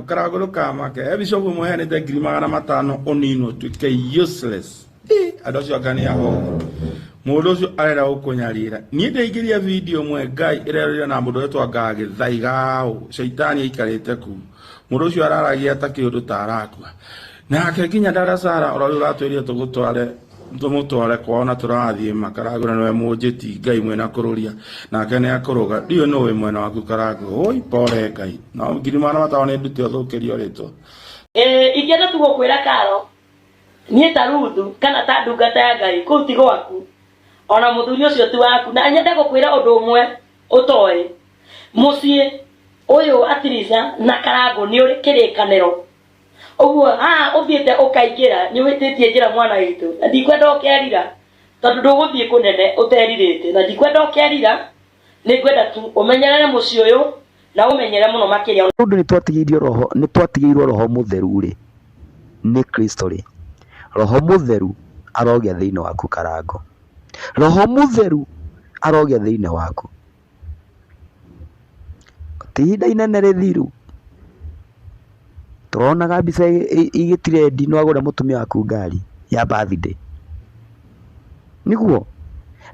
Karagolo kama ke bishop muhene de grimagana matano onino tuke useless adosho gani yaho mudozo arera ukonyarira ni de igiria video mwe guy irera na mudo to agage thaigao shaitani ikarete ku mudozo araragia takiudu tarakwa na akekinya darasara orora twiri tugutware tumutware kwaona turathie Makaragura no emujiti ngai mwena kururia na kene akuruga dio no we mwena waku Karagura oi pore ngai no ngirimana mataone ndute othukirio rito ikienda tugokwira Karo nie taruthu kana ta ndungata ya ngai ku tigo waku ona muthuri ucio ti waku na nyende gukwira undu umwe utoe mucie uyu Atriza na Karagura ni uri kirikaniro oguo uthiete ukaigira ni wititie njira mwana witu na ndikwenda ukerira tondu nduguthie kunene uteririte na ndikwenda ukerira ni kwenda tu umenyerere mucio uyu na umenyere muno makiria undu ni twatigiirwo roho mutheru ri ni Kristo ri roho mutheru arogia thiini waku Karango roho mutheru arogia thiini waku tihinda inene rithiru turonaga mbica igitirendi no agura mutumia waku ngari ya birthday niguo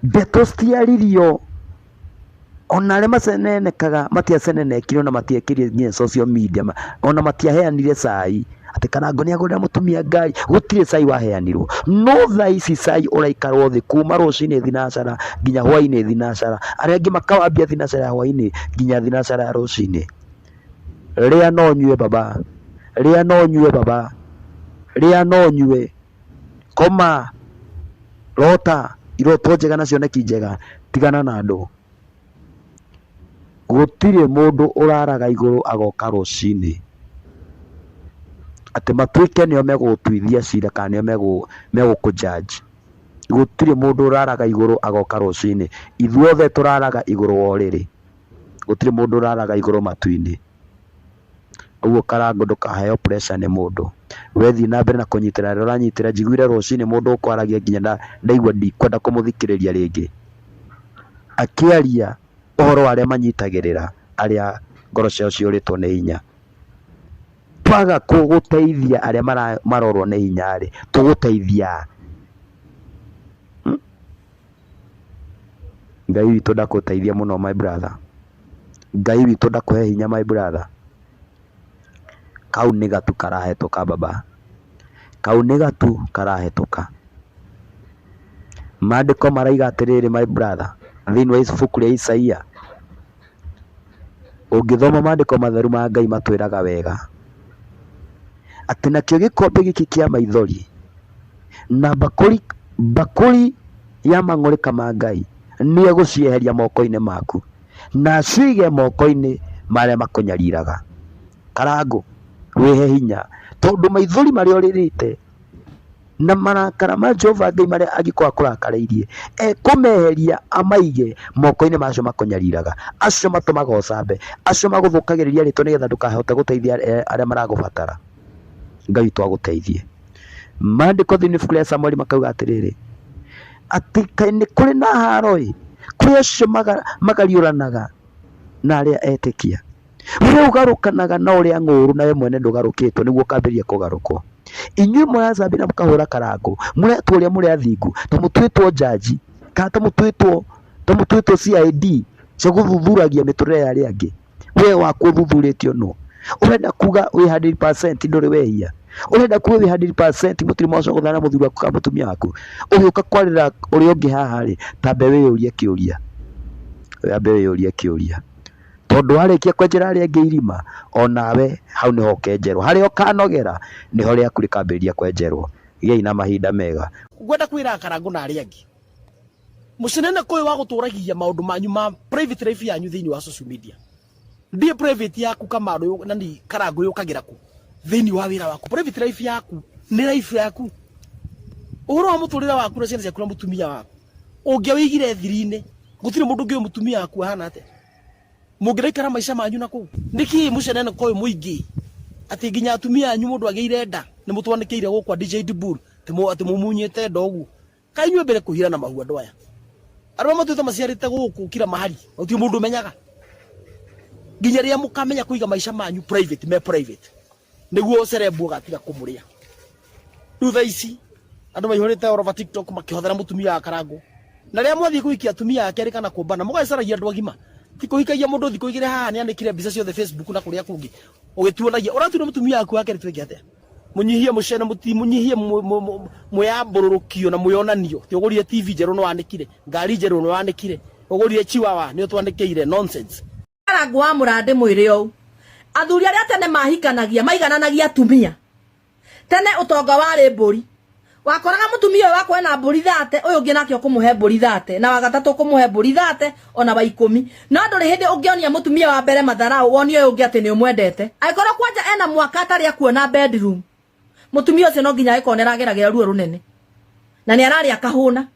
ndeto citiaririo ona arĩa macenenekaga matiacenenekire ona matiekire nginya social media ona matiaheanire cai ati Karango ni agurira mutumia ngari gutire cai waheanirwo no thaa ici cai uraikarwo thi kuma rucini thinacara nginya hwaini thinacara arĩa angĩ makawambia thinacara ya hwaini nginya thinacara ya rucini ria no nyue baba ria no nyue baba ria no nyue koma rota iroto njega na cioneki njega tigana na andu gutire mundu uraraga iguru agoka rucini ati matuike nio megutwithia cira kana nio megukujaji gutire mundu uraraga iguru agoka rucini ithuothe turaraga iguru woriri gutire mundu uraraga iguru matuini uguo Karango ndukaheo pressure ni mundu wethi na mbere na kunyitira uranyitira njiguire rucini mundu ukwaragia nginya ndaigua ndikwenda kumuthikiriria ringi akiaria uhoro aria manyitagirira aria ngoro ciao ciuritwo ni hinya paga kuguteithia aria marorwo ni hinya ri tuguteithia ngai witu ndakuteithia muno my brother ngai witu ndakuhe hinya my brother kau ni gatu karahetoka baba kau ni gatu karahetoka maandiko maraiga atiriri my brother thiini wa ibuku ria Isaia ungithoma maandiko matheru ma Ngai matwiraga wega ati nakio gikombe giki kia maithori na bakuri ya mang'orika ma Ngai ni agucieheria moko-ini maku na cige moko-ini maria makunyariraga Karango wihe hinya tondu maithori maria uririte na marakara ma Jehova Ngai maria agikwa kurakariirie kumeheria amaige moko-ini macio makunyariraga acio matumaga ucambe acio maguthukagiriria ritwa nigetha ndukahote guteithia aria maragubatara Ngai twaguteithie maandiko thiini ibuku ria Samueli makauga atiriri ati kaĩ nĩ kũrĩ na haro kũrĩ acio magariũranaga na aria etikia uria ugarukanaga na uria ng'ũru nawe mwene ndugarukitwo niguo kambĩrĩria kugarukwo inyuĩ mũracambia na mũkahũra Karango mũretwo ũrĩa mũrĩ athingu ta mũtuĩtwo jaji kana ta mũtuĩtwo CID cia gũthuthuragia mĩtũrĩre ya arĩa angĩ we waku ũthuthurĩtio no urenda kuga wĩ 100% ndũrĩ wehia urenda kuga wĩ 100% mũtirĩ mwacoka gũthana mũthuri waku kana mũtumia waku ũgĩũka kwarĩra ũrĩa ũngĩ haha rĩ tambe wĩyũrie kĩũria tondu warikia kwenjera aria angĩ irima onawe hau niho kenjerwo haria ukanogera niho riaku rikambĩrĩria kwenjerwo gĩai na mahinda mega ngwenda kwĩra Karango na aria angĩ mucinene kũyũ wa gũtũragia maũndũ manyu ma private life yanyu thĩinĩ wa social media ndie private yaku Kamaro na ni Karango yukagira ku thĩinĩ wa wĩra waku private life yaku nĩ life yaku ũhoro wa mũtũrĩre waku na ciana ciaku na mũtumia waku ũngĩwĩigire thiri-inĩ gũtirĩ mũndũ ũngĩ mũtumia waku ahana atĩa mungiraikara maisha manyu na kuu niki mucenene koyo muingi ati nginya atumia anyu mundu ageire nda ni mutwanĩkĩire gũkwa DJ Dibur ati mumunyite ndogu kainywe mbere kuhira na mahua ndoya arwa matuĩte maciarĩte gũkũ kira mahali uti mundu menyaga nginya ria mukamenya kuiga maisha manyu private me private niguo cerebwo gatiga kumuria rutha ici andu maihurite orova TikTok makihothera mutumia wa Karangu na ria mwathie kuikia atumia yake ari kana kumbana mugacaragia andu agima ti kuhikagia mundu thiko igire haha ni anikire mbica ciothe Facebook na kuria kungi ugituonagia uratuona mutumia waku wake ritweke atia munyihie mucene muti munyihie muyambururukio na muyonanio ti ugurire TV jeru no wanikire ngari jeru no wanikire ugurire chiwawa ni utwandikiire nonsense Karangu wa murande mwire ou athuri aria tene mahikanagia maigananagia atumia tene utonga wari mburi wakoraga mutumia wako ena mburi 30 uyu ungi nake ukumuhe mburi 30 na wagatatu ukumuhe mburi 30 ona wa 10 no nduri hindi ungionia mutumia wa mbere matharau woni uyu ungi ati ni umwendete aikora kwanja ena mwaka atari akuona bedroom mutumia ucio no nginya aikonera geragira ruo runene na ni arari akahuna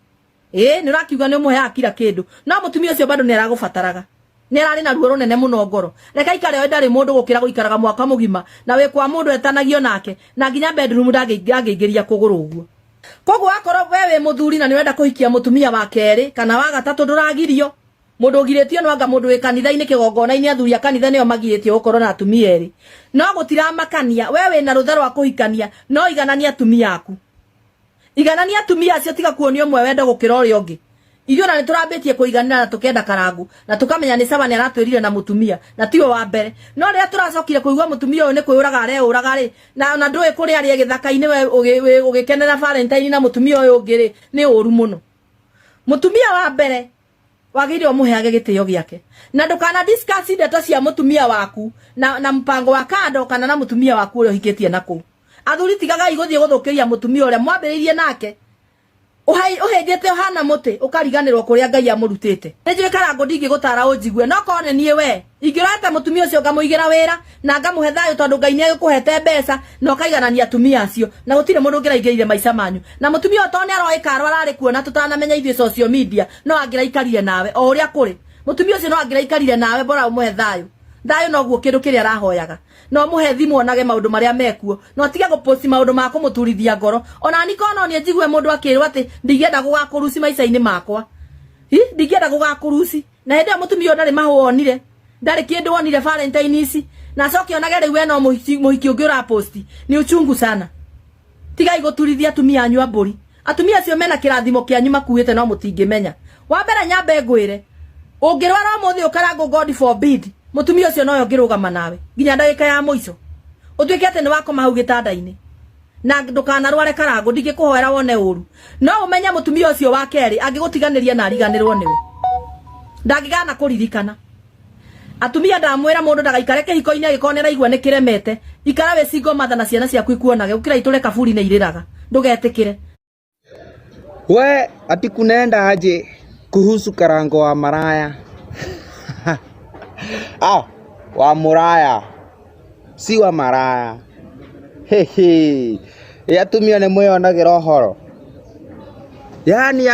ni urakiuga ni umuhe akira kindu no mutumia ucio bado ni aragubataraga ni arari na ruo runene muno ngoro reka ikare we ndari mundu gukira guikaraga mwaka mugima na we kwa mundu etanagio nake na nginya bedroom ndangeingiria kuguru uguo koguo akoro wewe muthuri na niwenda kuhikia mutumia wa keri kana wa gatatu nduragirio mundu giretio no anga mundu we kanitha-ini kigongona-ini athuri a kanitha nio magiretio gukoro na atumia eri no gutira makania wewe na rutha rwa kuhikania no iganania atumia aku iganania atumia acio tiga kuonio mwe wenda gukira uri ungi Iyo na niturambitie kuiganira na tukenda Karangu na tukamenya ni sawa ni aratwirire na mutumia na tiyo wa mbere no ria turacokire kuigwa mutumia uyu ni kwiyuraga areuraga ri na ndui kuri ari githaka-ini we ugikenera Valentine na mutumia uyu ungiri ni uru muno mutumia wa mbere wagire umuheage gitio giake na ndukana discuss ndeto cia mutumia waku na mpango wa kando kana na mutumia waku uri hikitie naku athuri tigaga iguthie guthukiria mutumia uria mwambiririe nake uhengete hana muti ukariganirwo kuria Ngai amurutite nijwe Karangu ndingi gutara unjigue no kone nie we ingirata mutumia ucio ngamuigira wira na ngamuhe thayo tondu Ngai ni agukuhete mbeca no kaiganania atumia acio na gutire mundu ngiraigirire maica manyu na mutumia otone aroikaro arari kuona tutanamenya ithuĩ social media no angiraikarire nawe o uria kuri mutumia ucio no angiraikarire nawe bora umuhe thayo no guo kindu kiria arahoyaga no muhe thimu onage maundu maria mekuo no tiga guposti maundu ma kumuturithia ngoro ona ni kono ni njigue mundu akirwa ati ndigenda gugakuruci maica-ini makwa ndigenda gugakuruci na hindi mutumia ndari mahonire ndari kindu wonire Valentine ici na coke onage riu eno muhiki ungi ura posti ni uchungu sana tiga iguturithia atumia anyu amburi atumia acio mena kirathimo kianyu makuite no mutingimenya wa mbere nyambe ngwire ungirwara muthi Karangu God forbid mutumia ucio no yongirugama nawe nginya ndagika ya muico utwike ati ni wakoma hau gitanda-ini na ndukana rware Karangu ndingikuhoera wone uru no umenya mutumia ucio wa keri angigutiganiria na ariganirwo niwe ndangigana kuririkana atumia ndamwira mundu ndagaikare kihiko-ini agikonera igwa ni kiremete ikara we singo matha na ciana ciaku ikuonage ukira iture kaburi na iriraga ndugetikire we ati kunaenda aje kuhusu Karangu wa maraya wa muraya si wa maraya atumia ni mwionagira uhoro yani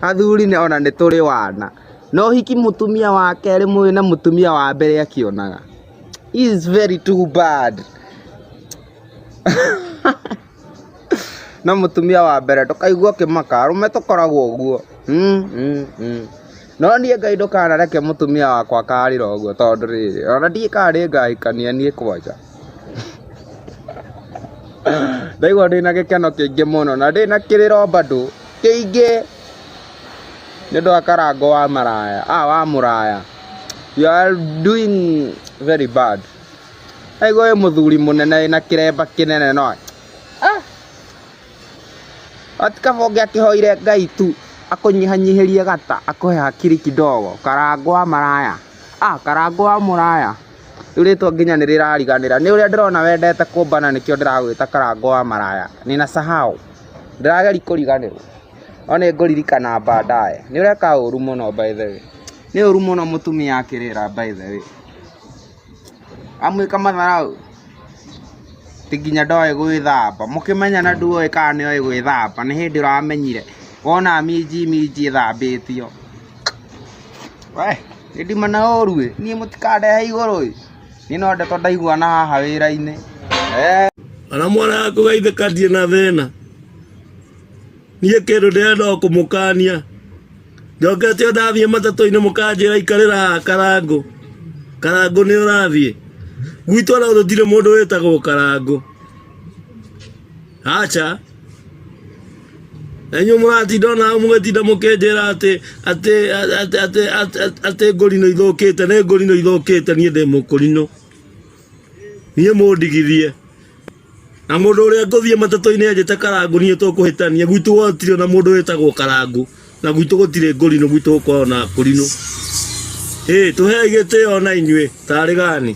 athuri ni ona ni turi wana no hiki mutumia wa keri mwe na mutumia wa mbere akionaga is very too bad na mutumia wa mbere tukaigua kimaka rume tukoragwo uguo no nie Ngai ndukana reke mutumia wakwa akarira uguo tondu riri ona ndikari ngaikania nie kwanja ndaigua ndina gikeno kiingi muno na ndina kiriro bado kiingi nĩndũ wa Karangu wa maraya wa muraya you are doing very bad aigua muthuri munene na kiremba kinene no atikabonge akihoire Ngai tu akunyihanyihirie gata akuhe hakiri kidogo Karangu wa maraya Karangu wa muraya uritwo nginya niririganira ni uria ndirona wendete kumbana nikio ndiragwita Karangu wa maraya nina sahau ndirageri kuriganirwo one nguririkana baadaye ni ureka uru muno by the way ni uru muno mutumia akirira by the way amwika matharau tiginya ndoe gwithamba mukimenya na nduoe kana ni oe gwithamba ni hindi uramenyire wona minji thambitio we ndi mana oru ni mutikade iguru ni no ndeto ndaigua na haha wira-ini ana mwana aku gaithikandie na thina niä kä ndå ndä renda kå må kania njokete o ndathiä matatå-inä må kanjä ra ikarä ra Karangu nä å rathiä Gwitũ ona gũtire mũndũ wĩtagwo Karangu. Acha. Enyo mũratinda ona mũgetinda mũkĩnjĩra atĩ ngũrino ithũkĩte, nĩ ngũrino ithũkĩte, niĩ ndĩ mũkũrino. Niĩ mũndigithie. Na mũndũ ũrĩa ngũthiĩ matatũ-inĩ enjete Karangu niĩ tũkũhĩtania. Gwitũ gũtirĩ ona mũndũ wĩtagwo Karangu. Na gwitũ gũtirĩ ngũrino, gwitũ gũkoragwo na ngũrino. Tũhe gĩtĩo na inyuĩ tarĩ gani.